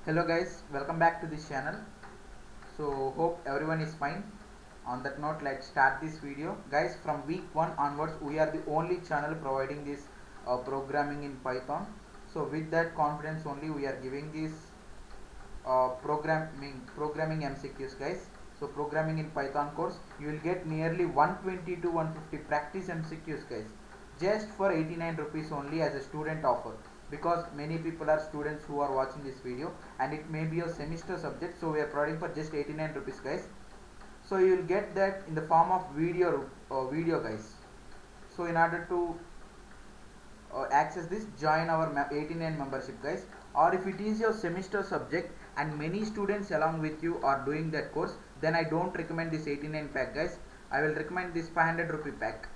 Hello guys, welcome back to this channel. So hope everyone is fine. On that note, let's start this video. Guys, from week 1 onwards, we are the only channel providing this programming in Python. So with that confidence only, we are giving this programming MCQs, guys. So programming in Python course, you will get nearly 120 to 150 practice MCQs, guys, just for 89 rupees only as a student offer, because many people are students who are watching this video and it may be a semester subject, so we are providing for just 89 rupees, guys. So you will get that in the form of video, guys. So in order to access this, join our 89 membership, guys. Or if it is your semester subject and many students along with you are doing that course, then I don't recommend this 89 pack, guys. I will recommend this 500 rupee pack.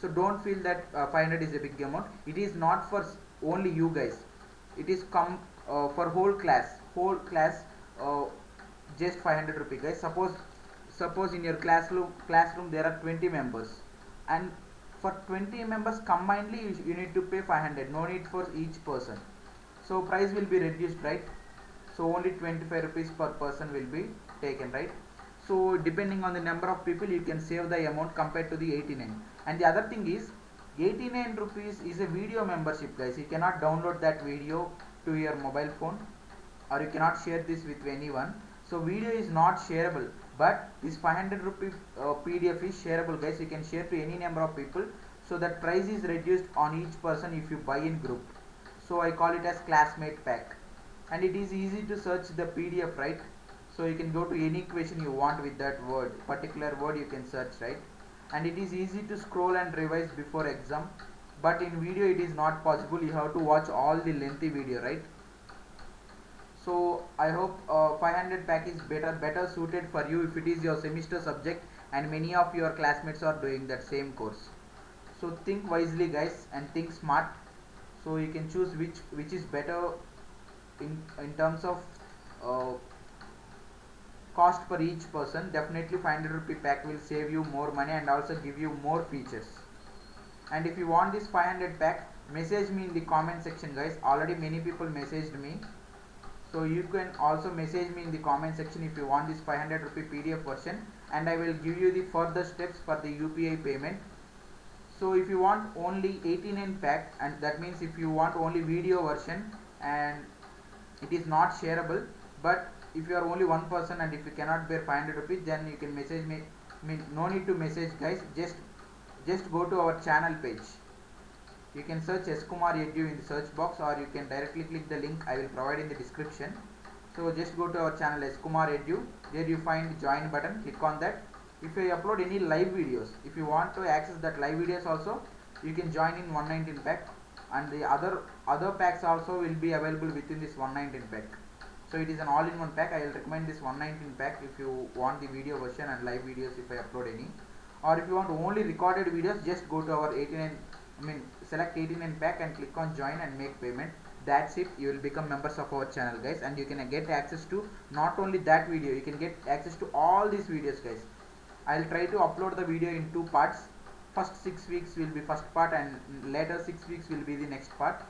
So don't feel that 500 is a big amount. It is not for only you guys, it is come for whole class, uh, just 500 rupee, guys. Suppose in your classroom there are 20 members, and for 20 members combinedly you need to pay 500, no need for each person. So price will be reduced, right? So only 25 rupees per person will be taken, right? So depending on the number of people, you can save the amount compared to the 89. And the other thing is, 89 rupees is a video membership, guys. You cannot download that video to your mobile phone, or you cannot share this with anyone. So video is not shareable, but this 500 rupee PDF is shareable, guys. You can share to any number of people, so that price is reduced on each person if you buy in group. So I call it as classmate pack. And it is easy to search the PDF, right? So you can go to any question you want with that particular word you can search, right? And it is easy to scroll and revise before exam, but in video it is not possible. You have to watch all the lengthy video, right? So I hope 500 pack is better suited for you if it is your semester subject and many of your classmates are doing that same course. So think wisely, guys, and think smart, so you can choose which is better in terms of uh, cost per each person. Definitely 500 rupee pack will save you more money and also give you more features. And if you want this 500 pack, message me in the comment section, guys. Already many people messaged me, so you can also message me in the comment section if you want this 500 rupee PDF version, and I will give you the further steps for the UPI payment. So if you want only 89 pack, and that means if you want only video version and it is not shareable, but if you are only one person and if you cannot bear 500 rupees, then you can message me. No need to message, guys. Just go to our channel page. You can search skumaredu in the search box, or you can directly click the link I will provide in the description. So just go to our channel skumaredu. There you find join button, click on that. If I upload any live videos, if you want to access that live videos also, you can join in 119 pack, and the other packs also will be available within this 119 pack. So it is an all-in-one pack. I will recommend this 119 pack if you want the video version and live videos if I upload any. Or if you want only recorded videos, just go to our 89, select 89 pack and click on join and make payment. That's it. You will become members of our channel, guys, and you can get access to not only that video, you can get access to all these videos, guys. I'll try to upload the video in 2 parts. First 6 weeks will be first part, and later 6 weeks will be the next part.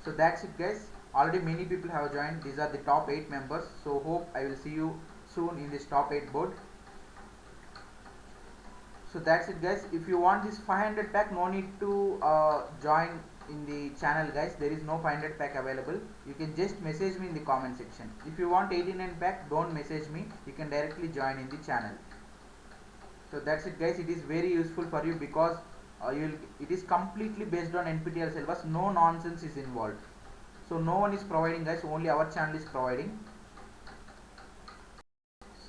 So that's it, guys. Already many people have joined. These are the top 8 members. So hope I will see you soon in this top 8 board. So that's it, guys. If you want this 500 pack, no need to join in the channel, guys. There is no 500 pack available. You can just message me in the comment section. If you want 89 pack, don't message me. You can directly join in the channel. So that's it, guys. It is very useful for you because it is completely based on NPTEL syllabus. No nonsense is involved. So no one is providing, guys. Only our channel is providing.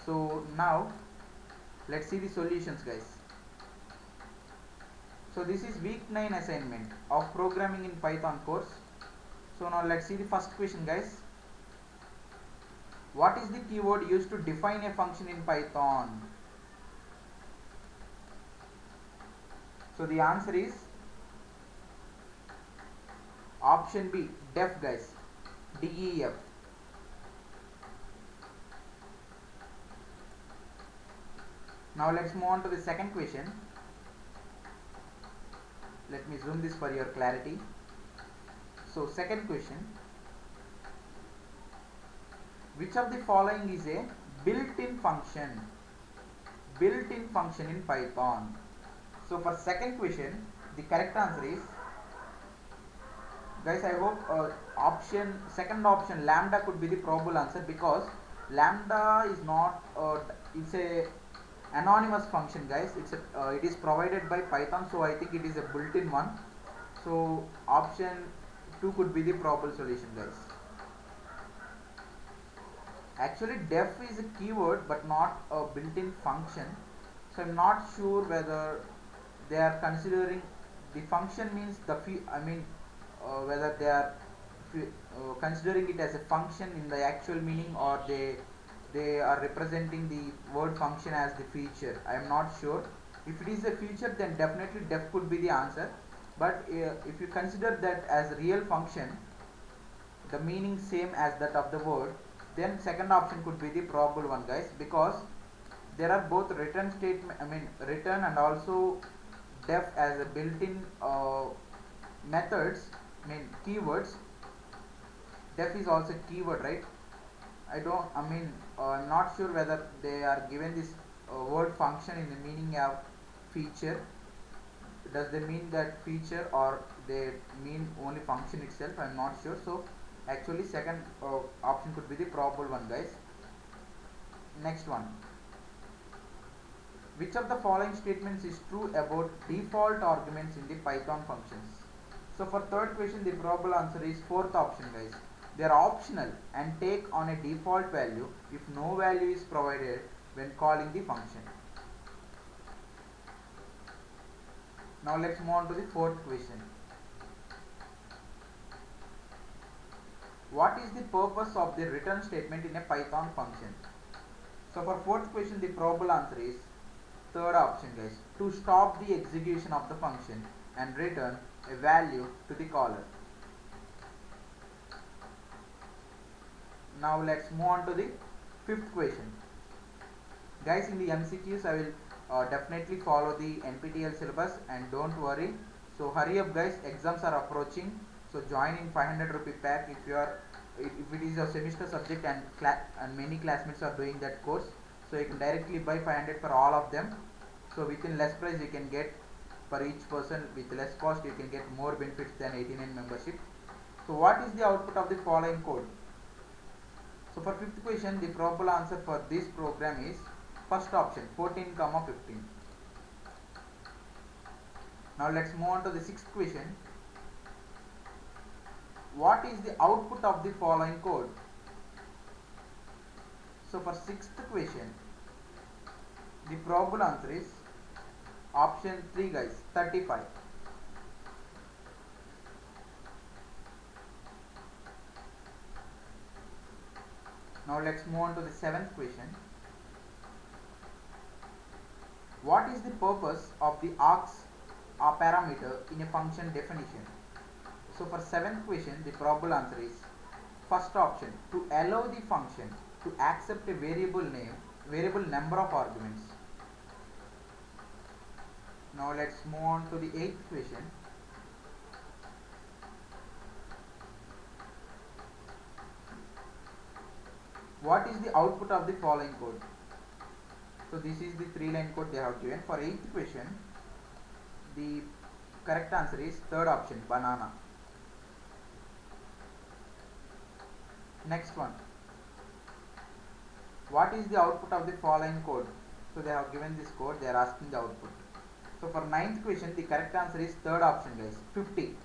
So now let's see the solutions, guys. So this is week 9 assignment of programming in Python course. So now let's see the first question, guys. What is the keyword used to define a function in Python? So the answer is option B, def, guys. DEF. Now let's move on to the second question. Let me zoom this for your clarity. So second question, Which of the following is a built-in function? Built-in function in Python. So for second question, the correct answer is, guys, I hope second option lambda could be the probable answer, because lambda is not it's a anonymous function, guys. It is provided by Python, so I think it is a built-in one. So option 2 could be the probable solution, guys. Actually def is a keyword but not a built-in function, so I'm not sure whether they are considering the function means the whether they are considering it as a function in the actual meaning, or they are representing the word function as the feature. I am not sure. If it is a feature, then definitely def could be the answer, but if you consider that as a real function, the meaning same as that of the word, then second option could be the probable one, guys, because there are both return statement, return and also def as a built-in methods, keywords. Def is also keyword, right? I'm not sure whether they are given this word function in the meaning of feature. Does they mean that feature, or they mean only function itself? I'm not sure. So actually second option could be the probable one, guys. Next one, which of the following statements is true about default arguments in the Python functions? So for third question, the probable answer is fourth option, guys. They are optional and take on a default value if no value is provided when calling the function. Now let's move on to the fourth question. What is the purpose of the return statement in a Python function? So for fourth question, the probable answer is third option, guys, to stop the execution of the function and return a value to the caller. Now let's move on to the fifth question. Guys, in the MCQs I will definitely follow the NPTEL syllabus, and don't worry. So hurry up, guys, exams are approaching. So join in 500 rupee pack if it is your semester subject and many classmates are doing that course. So you can directly buy 500 for all of them. So within less price you can get for each person, with less cost you can get more benefits than 89 membership. So what is the output of the following code? So for fifth question, the probable answer for this program is first option, 14, 15. Now let's move on to the sixth question. What is the output of the following code? So for sixth question, the probable answer is option 3, guys, 35. Now let's move on to the seventh question. What is the purpose of the args parameter in a function definition? So for seventh question, the probable answer is first option, to allow the function to accept a variable number of arguments. Now let's move on to the eighth question. What is the output of the following code? So this is the 3-line code they have given. For eighth question, the correct answer is third option, banana. Next one, what is the output of the following code? So they have given this code, they are asking the output. So for ninth question, the correct answer is third option, guys, 50.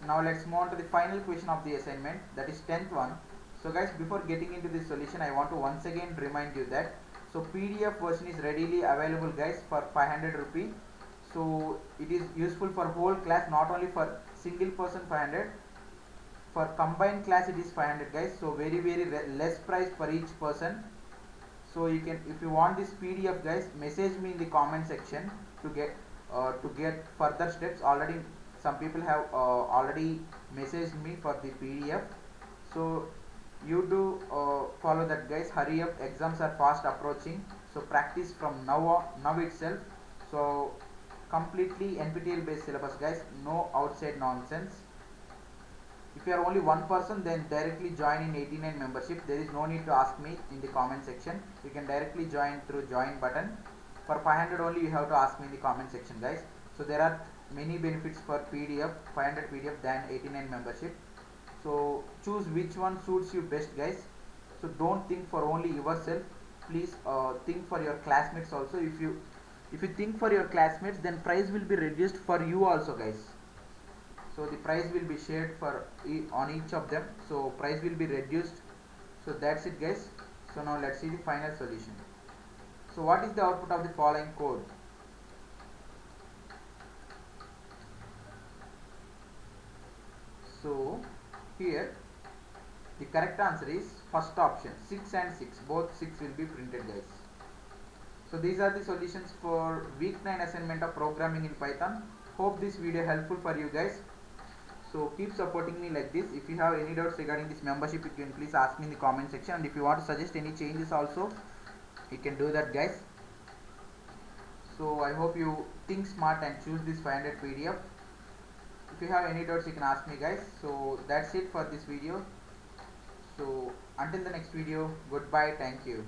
Now let's move on to the final question of the assignment, that is 10th one. So guys, before getting into the solution, I want to once again remind you that PDF version is readily available, guys, for 500 rupee. So it is useful for whole class, not only for single person 500. For combined class it is 500, guys. So very less price for each person. So you can, if you want this PDF, guys, message me in the comment section to get further steps. Already some people have already messaged me for the PDF. So you do follow that, guys. Hurry up, exams are fast approaching, so practice from now itself. So completely NPTEL based syllabus, guys, no outside nonsense. If you are only one person, then directly join in 89 membership. There is no need to ask me in the comment section. You can directly join through join button. For 500 only you have to ask me in the comment section, guys. So there are many benefits for PDF 500 PDF than 89 membership. So choose which one suits you best, guys. So don't think for only yourself. Please think for your classmates also. If you think for your classmates, then price will be reduced for you also, guys. So the price will be shared for on each of them, so price will be reduced. So that's it, guys. So now let's see the final solution. So what is the output of the following code? So here the correct answer is first option, 6 and 6, both 6 will be printed, guys. So these are the solutions for week 9 assignment of programming in Python. Hope this video helpful for you guys. So keep supporting me like this. If you have any doubts regarding this membership, you can please ask me in the comment section, and if you want to suggest any changes also, you can do that, guys. So I hope you think smart and choose this 500 PDF. If you have any doubts, you can ask me, guys. So that's it for this video. So until the next video, goodbye, thank you.